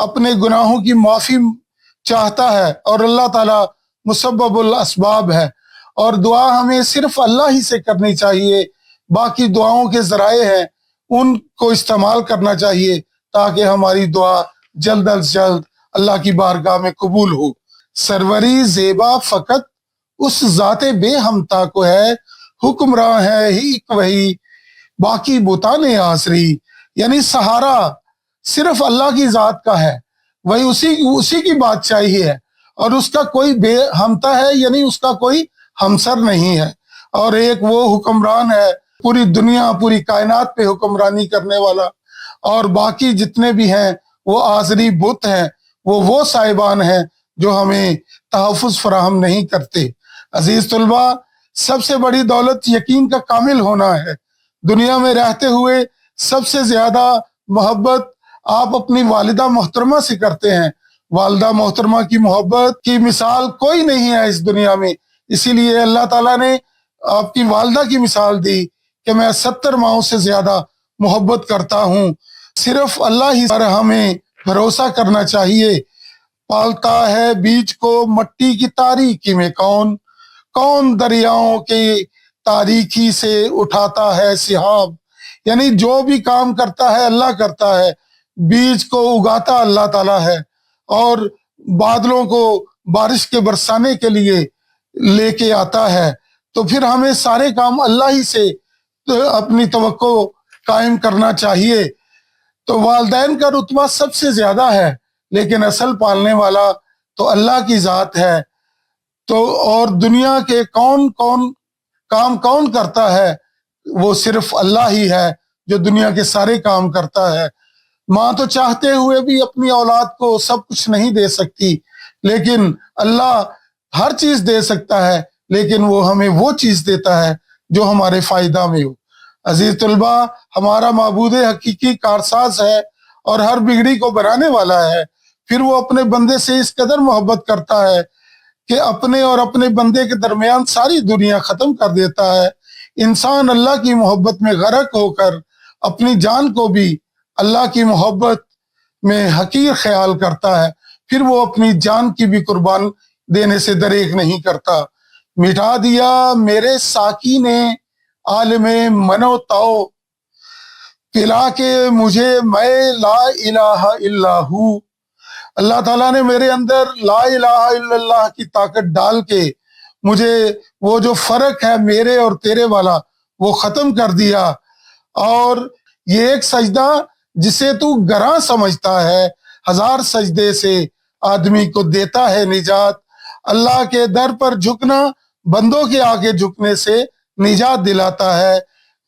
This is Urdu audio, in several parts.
اپنے گناہوں کی معافی چاہتا ہے اور اللہ تعالیٰ مسبب الاسباب ہے، اور دعا ہمیں صرف اللہ ہی سے کرنی چاہیے۔ باقی دعاؤں کے ذرائع ہیں ان کو استعمال کرنا چاہیے تاکہ ہماری دعا جلد از جلد اللہ کی بارگاہ میں قبول ہو۔ سروری زیبا فقط اس ذات بے ہمتا کو ہے، حکمراں ہے ہی وہی باقی بتان آسری، یعنی سہارا صرف اللہ کی ذات کا ہے، وہی اسی کی بادشاہی ہے، اور اس کا کوئی بے ہمتا ہے، یعنی اس کا کوئی ہمسر نہیں ہے، اور ایک وہ حکمران ہے پوری دنیا پوری کائنات پہ حکمرانی کرنے والا، اور باقی جتنے بھی ہیں وہ آزری بت ہیں، وہ صاحبان ہیں جو ہمیں تحفظ فراہم نہیں کرتے۔ عزیز طلبہ، سب سے بڑی دولت یقین کا کامل ہونا ہے۔ دنیا میں رہتے ہوئے سب سے زیادہ محبت آپ اپنی والدہ محترمہ سے کرتے ہیں۔ والدہ محترمہ کی محبت کی مثال کوئی نہیں ہے اس دنیا میں، اسی لیے اللہ تعالیٰ نے آپ کی والدہ کی مثال دی کہ میں 70 ماؤں سے زیادہ محبت کرتا ہوں۔ صرف اللہ ہی پر ہمیں بھروسہ کرنا چاہیے۔ پالتا ہے بیج کو مٹی کی تاریکی میں کون دریاؤں کی تاریکی سے اٹھاتا ہے سحاب، یعنی جو بھی کام کرتا ہے اللہ کرتا ہے۔ بیج کو اگاتا اللہ تعالیٰ ہے، اور بادلوں کو بارش کے برسانے کے لیے لے کے آتا ہے، تو پھر ہمیں سارے کام اللہ ہی سے اپنی توقع قائم کرنا چاہیے۔ تو والدین کا رتبہ سب سے زیادہ ہے، لیکن اصل پالنے والا تو اللہ کی ذات ہے۔ تو اور دنیا کے کون کرتا ہے؟ وہ صرف اللہ ہی ہے جو دنیا کے سارے کام کرتا ہے۔ ماں تو چاہتے ہوئے بھی اپنی اولاد کو سب کچھ نہیں دے سکتی، لیکن اللہ ہر چیز دے سکتا ہے، لیکن وہ ہمیں وہ چیز دیتا ہے جو ہمارے فائدہ میں ہو۔ عزیز طلبہ، ہمارا معبود حقیقی کارساز ہے اور ہر بگڑی کو بنانے والا ہے۔ پھر وہ اپنے بندے سے اس قدر محبت کرتا ہے کہ اپنے اور اپنے بندے کے درمیان ساری دنیا ختم کر دیتا ہے۔ انسان اللہ کی محبت میں غرق ہو کر اپنی جان کو بھی اللہ کی محبت میں حقیر خیال کرتا ہے، پھر وہ اپنی جان کی بھی قربان دینے سے دریغ نہیں کرتا۔ مٹا دیا میرے ساقی نے عالم من و تو، پلا کے مجھے میں لا الہ الا ہوں۔ اللہ تعالیٰ نے میرے اندر لا الہ الا اللہ کی طاقت ڈال کے مجھے وہ جو فرق ہے میرے اور تیرے والا وہ ختم کر دیا، اور یہ ایک سجدہ جسے تو گراں سمجھتا ہے 1000 سجدے سے آدمی کو دیتا ہے نجات۔ اللہ کے در پر جھکنا بندوں کے آگے جھکنے سے نجات دلاتا ہے۔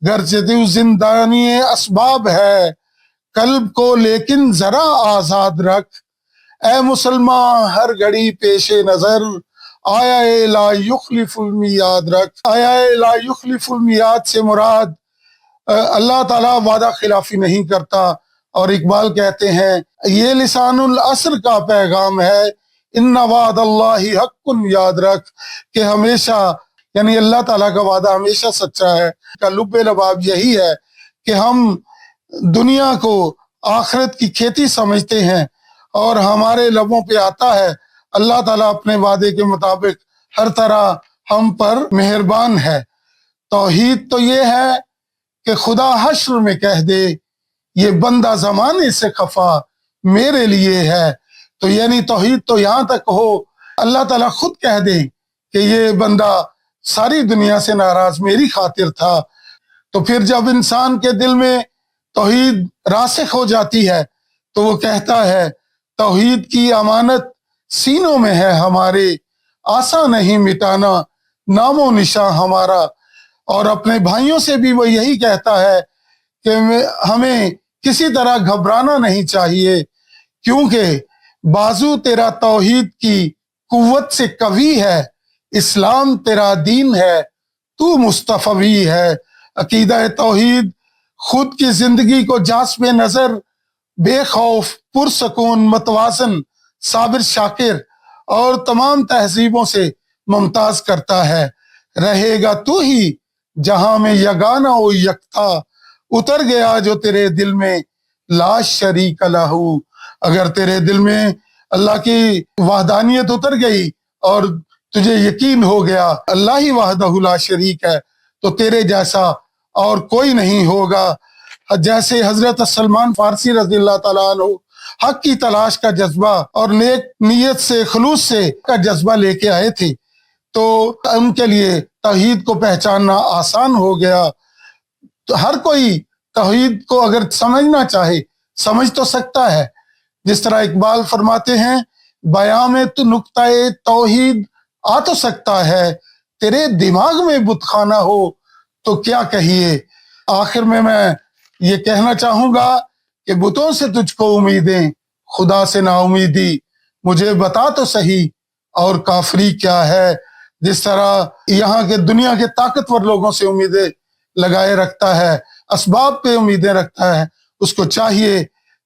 گرچہ تو زندانی اسباب ہے قلب کو لیکن ذرا آزاد رکھ، اے مسلمان ہر گھڑی پیش نظر آیا لا یخلف المیعاد رکھ۔ آیا لا یخلف المیعاد سے مراد اللہ تعالیٰ وعدہ خلافی نہیں کرتا، اور اقبال کہتے ہیں یہ لسان العصر کا پیغام ہے، ان وعد اللہ حق یاد رکھ، کہ ہمیشہ یعنی اللہ تعالیٰ کا وعدہ ہمیشہ سچا ہے۔ کا لب لباب یہی ہے کہ ہم دنیا کو آخرت کی کھیتی سمجھتے ہیں، اور ہمارے لبوں پہ آتا ہے اللہ تعالیٰ اپنے وعدے کے مطابق ہر طرح ہم پر مہربان ہے۔ توحید تو یہ ہے کہ خدا حشر میں کہہ دے یہ بندہ زمانے سے خفا میرے لیے ہے، تو یعنی توحید تو یہاں تک ہو اللہ تعالیٰ خود کہہ دے کہ یہ بندہ ساری دنیا سے ناراض میری خاطر تھا۔ تو پھر جب انسان کے دل میں توحید راسخ ہو جاتی ہے تو وہ کہتا ہے توحید کی امانت سینوں میں ہے ہمارے، آسان نہیں مٹانا نام و نشاں ہمارا۔ اور اپنے بھائیوں سے بھی وہ یہی کہتا ہے کہ ہمیں کسی طرح گھبرانا نہیں چاہیے، کیونکہ بازو تیرا توحید کی قوت سے قوی ہے، اسلام تیرا دین ہے تو مصطفی ہے۔ عقیدہ توحید خود کی زندگی کو جانچ نظر بے خوف پرسکون متوازن صابر شاکر اور تمام تہذیبوں سے ممتاز کرتا ہے۔ رہے گا تو ہی جہاں میں یگانہ و یکتا، اتر گیا جو تیرے دل میں لا شریک لہو۔ اگر تیرے دل میں اللہ کی وحدانیت اتر گئی اور تجھے یقین ہو گیا اللہ ہی وحدہ لا شریک ہے تو تیرے جیسا اور کوئی نہیں ہوگا. جیسے حضرت سلمان فارسی رضی اللہ تعالیٰ عنہ حق کی تلاش کا جذبہ اور نیک نیت سے خلوص سے کا جذبہ لے کے آئے تھے تو ان کے لیے توحید کو پہچاننا آسان ہو گیا. تو ہر کوئی توحید کو اگر سمجھنا چاہے سمجھ تو سکتا ہے. جس طرح اقبال فرماتے ہیں بیاں میں تو نقطہ توحید آ تو سکتا ہے تیرے دماغ میں بت خانہ ہو تو کیا کہیے. آخر میں یہ کہنا چاہوں گا کہ بتوں سے تجھ کو امیدیں خدا سے نا امیدی مجھے بتا تو صحیح اور کافری کیا ہے. جس طرح یہاں کے دنیا کے طاقتور لوگوں سے امیدیں لگائے رکھتا ہے اسباب پہ امیدیں رکھتا ہے اس کو چاہیے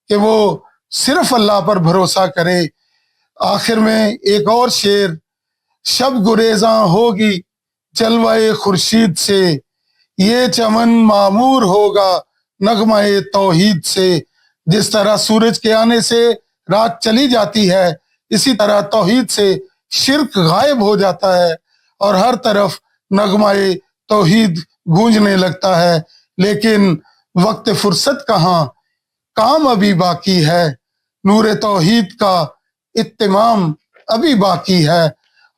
کہ وہ صرف اللہ پر بھروسہ کرے. آخر میں ایک اور شعر شب گریزاں ہوگی جلوہ خورشید سے یہ چمن معمور ہوگا نغمہ توحید سے. جس طرح سورج کے آنے سے رات چلی جاتی ہے اسی طرح توحید سے شرک غائب ہو جاتا ہے اور ہر طرف نغمہ توحید گونجنے لگتا ہے. لیکن وقت فرصت کہاں کام ابھی باقی ہے نور توحید کا اتمام ابھی باقی ہے.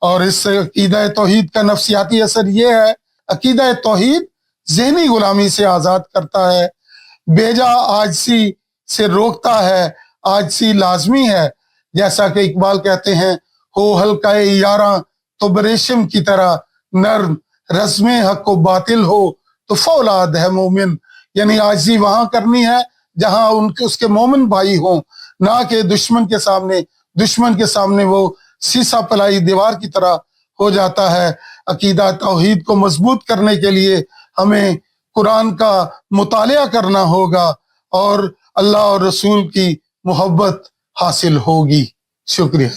اور اس عقیدہ توحید کا نفسیاتی اثر یہ ہے عقیدہ توحید ذہنی غلامی سے آزاد کرتا ہے بیجا عاجزی سے روکتا ہے. عاجزی لازمی ہے جیسا کہ اقبال کہتے ہیں ہو حلقہ یاراں تو بریشم کی طرح نرم رزم حق و باطل ہو تو فولاد ہے مومن. یعنی عاجزی وہاں کرنی ہے جہاں اس کے مومن بھائی ہوں نہ کہ دشمن کے سامنے وہ سیسا پلائی دیوار کی طرح ہو جاتا ہے. عقیدہ توحید کو مضبوط کرنے کے لیے ہمیں قرآن کا مطالعہ کرنا ہوگا اور اللہ اور رسول کی محبت حاصل ہوگی. شکریہ.